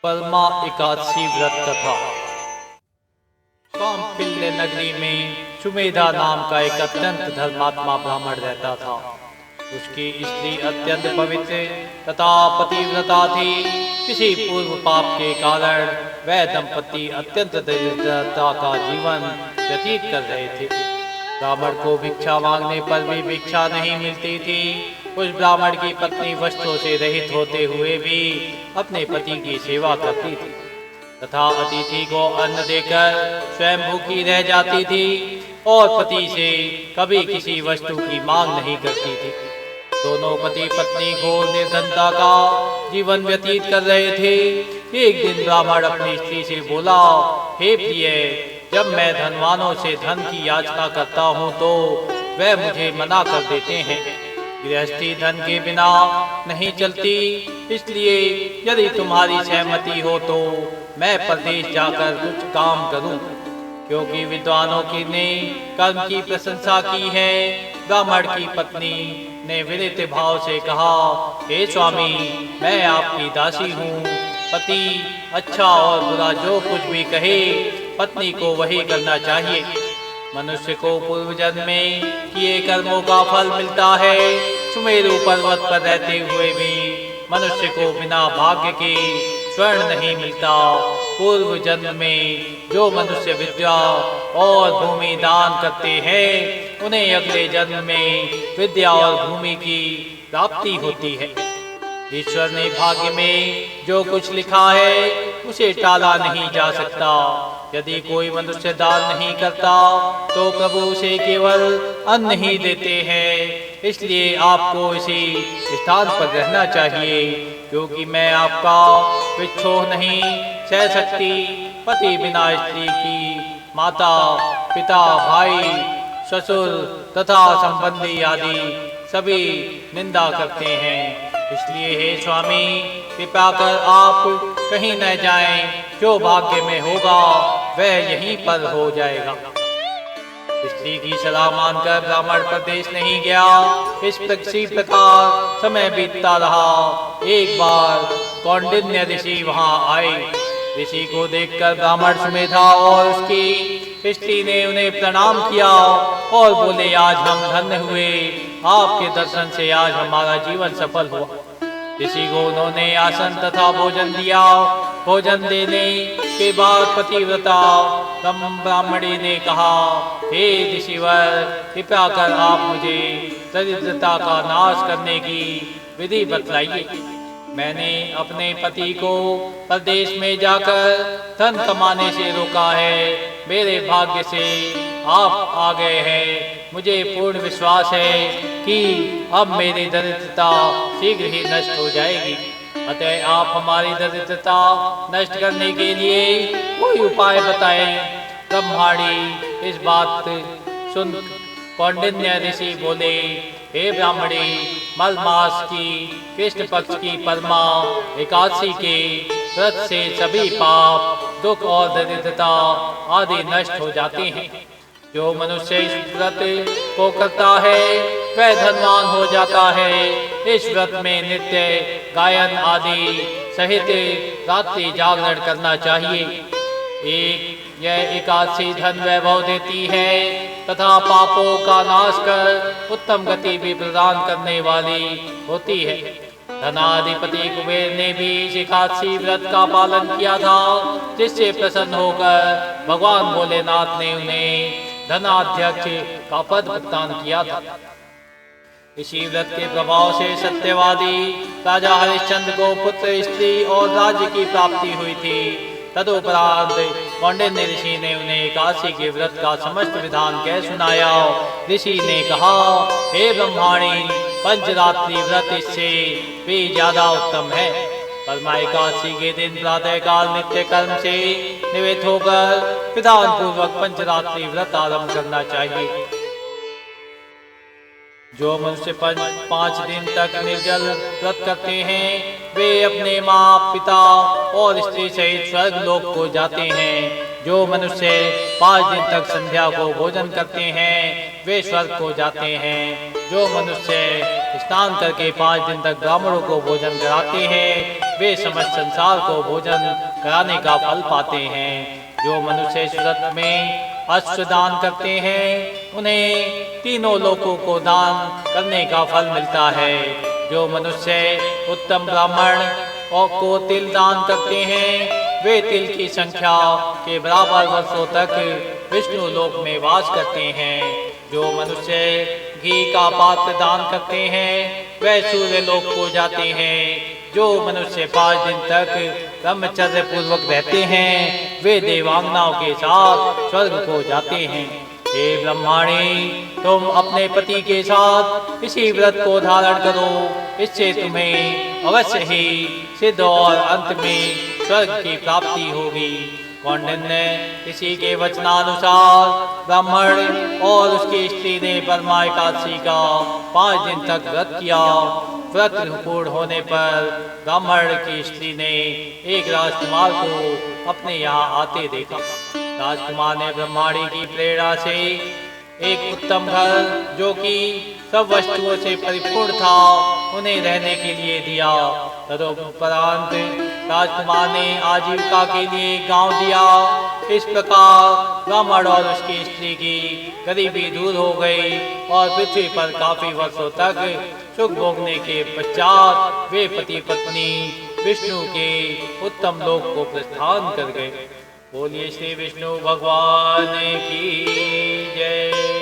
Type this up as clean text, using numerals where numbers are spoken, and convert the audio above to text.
परमा एकादशी व्रत कथा। कामपिल्य नगरी में सुमेधा नाम का एक अत्यंत धर्मात्मा ब्राह्मण रहता था। उसकी स्त्री अत्यंत पवित्र तथा पतिव्रता थी। किसी पूर्व पाप के कारण वह दंपति अत्यंत दरिद्रता का जीवन व्यतीत कर रहे थे। ब्राह्मण को भिक्षा मांगने पर भी भिक्षा नहीं मिलती थी। उस ब्राह्मण की पत्नी वस्त्रों से रहित होते हुए भी अपने पति की सेवा करती थी तथा अतिथि को अन्न देकर स्वयं भूखी रह जाती थी और पति से कभी किसी वस्तु की मांग नहीं करती थी। दोनों पति पत्नी घोर निर्धनता का जीवन व्यतीत कर रहे थे। एक दिन ब्राह्मण अपनी स्त्री से बोला, हे प्रिय, जब मैं धनवानों से धन की याचना करता हूँ तो वह मुझे मना कर देते हैं। गृहस्थी धन के बिना नहीं चलती, इसलिए यदि तुम्हारी सहमति हो तो मैं प्रदेश जाकर कुछ काम करूं, क्योंकि विद्वानों की ने कर्म की प्रशंसा की है। ब्राह्मण की पत्नी ने विनम्र भाव से कहा, हे स्वामी, मैं आपकी दासी हूँ। पति अच्छा और बुरा जो कुछ भी कहे पत्नी को वही करना चाहिए। मनुष्य को पूर्व जन्म में किए कर्मों का फल मिलता है। सुमेरु पर्वत पर रहते हुए भी मनुष्य को बिना भाग्य के स्वर्ण नहीं मिलता। पूर्व जन्म में जो मनुष्य विद्या और भूमि दान करते हैं उन्हें अगले जन्म में विद्या और भूमि की प्राप्ति होती है। ईश्वर ने भाग्य में जो कुछ लिखा है उसे टाला नहीं जा सकता। यदि कोई मनुष्य दान नहीं करता तो प्रभु उसे केवल अन्न ही देते हैं। इसलिए आपको इसी स्थान पर रहना चाहिए, क्योंकि मैं आपका विच्छोह नहीं सह सकती। पति बिना स्त्री की माता, पिता, भाई, ससुर तथा संबंधी आदि सभी निंदा करते हैं। इसलिए हे स्वामी, कृपा कर आप कहीं न जाएं। जो भाग्य में होगा वह यहीं पर हो जाएगा। स्त्री की सलाह मानकर ब्राह्मण प्रदेश नहीं गया। इस प्रकार समय बीतता रहा। एक बार कौंडिन्य ऋषि वहां आए। ऋषि को देखकर ब्राह्मण सुमेधा और उसकी स्त्री ने उन्हें प्रणाम किया और बोले, आज हम धन्य हुए, आपके दर्शन से आज हमारा जीवन सफल हुआ। ऋषि को उन्होंने आसन तथा भोजन दिया। भोजन देने के बाद पतिव्रता ब्राह्मणी ने कहा, हे ऋषिवर, कृपया कर आप मुझे दरिद्रता का नाश करने की विधि बतलाइए। मैंने अपने पति को प्रदेश में जाकर धन कमाने से रोका है। मेरे भाग्य से आप आ गए हैं। मुझे पूर्ण विश्वास है कि अब मेरी दरिद्रता शीघ्र ही नष्ट हो जाएगी। अतः आप हमारी दरिद्रता नष्ट करने के लिए कोई उपाय बताएं। ब्रह्माणी इस बात सुन कौंडिन्य ऋषि बोले, हे ब्राह्मणी, मल मास की कृष्ण पक्ष की परमा एकादशी के व्रत से सभी पाप, दुख और दरिद्रता आदि नष्ट हो जाते हैं। जो मनुष्य इस व्रत को करता है वह धनवान हो जाता है। इस व्रत में नित्य गायन आदि सहित रात्रि जागरण करना चाहिए। यह एकादशी धन वैभव देती है तथा पापों का नाश कर उत्तम गति भी प्रदान करने वाली होती है। धनाधिपति कुबेर ने भी इस एकादशी व्रत का पालन किया था, जिससे प्रसन्न होकर भगवान भोलेनाथ ने उन्हें धनाध्यक्ष का पद प्रदान किया था। इसी व्रत के प्रभाव से सत्यवादी राजा हरिश्चंद्र को पुत्र, स्त्री और राज्य की प्राप्ति हुई थी। तदुपरांत कौंडिन्य ऋषि ने उन्हें एकादशी के व्रत का समस्त विधान कह सुनाया। ऋषि ने कहा, हे ब्रह्माणी, पंचरात्रि व्रत इससे भी ज्यादा उत्तम है। परमा एकादशी के दिन प्रातः काल नित्य कर्म से निवृत्त होकर विधान पूर्वक पंचरात्रि व्रत आरंभ करना चाहिए। जो मनुष्य 5 दिन तक निर्जल व्रत करते हैं वे अपने माँ, पिता और स्त्री सहित स्वर्ग लोक को जाते हैं। जो मनुष्य 5 दिन तक संध्या को भोजन करते हैं वे स्वर्ग को जाते हैं। जो मनुष्य स्नान करके 5 दिन तक ब्राह्मणों को भोजन कराते हैं वे समस्त संसार को भोजन कराने का फल पाते हैं। जो मनुष्य इस व्रत में अश्व दान करते हैं उन्हें तीनों लोकों को दान करने का फल मिलता है। जो मनुष्य उत्तम ब्राह्मण और को तिल दान करते हैं वे तिल की संख्या के बराबर वर्षों तक विष्णु लोक में वास करते हैं। जो मनुष्य घी का पात्र दान करते हैं वे सूर्य लोक को जाते हैं। जो मनुष्य 5 दिन तक ब्रह्मचर्य पूर्वक रहते हैं वे देवांगनाओं के साथ स्वर्ग को जाते हैं। हे ब्रह्माणी, तुम अपने पति के साथ इसी व्रत को धारण करो, इससे तुम्हें अवश्य ही सिद्ध और अंत में स्वर्ग की प्राप्ति होगी। कौंडिन्य इसी के वचनानुसार ब्राह्मण और उसकी स्त्री ने बर्मा एकादशी का 5 दिन तक व्रत किया। व्रत पूर्ण होने पर ब्राह्मण की स्त्री ने एक राजकुमार को अपने यहाँ आते देखा। राजकुमार ने ब्रह्माणी की प्रेरणा से एक उत्तम घर जो कि सब वस्तुओं से परिपूर्ण था उन्हें रहने के लिए दिया। तदुपरांत राजकुमार ने आजीविका के लिए गांव दिया। इस प्रकार ब्राह्मण और उसकी स्त्री की गरीबी दूर हो गई और पृथ्वी पर काफी वर्षों तक सुख भोगने के पश्चात वे पति पत्नी विष्णु के उत्तम लोक को प्रस्थान कर गए। बोलिए श्री विष्णु भगवान की जय।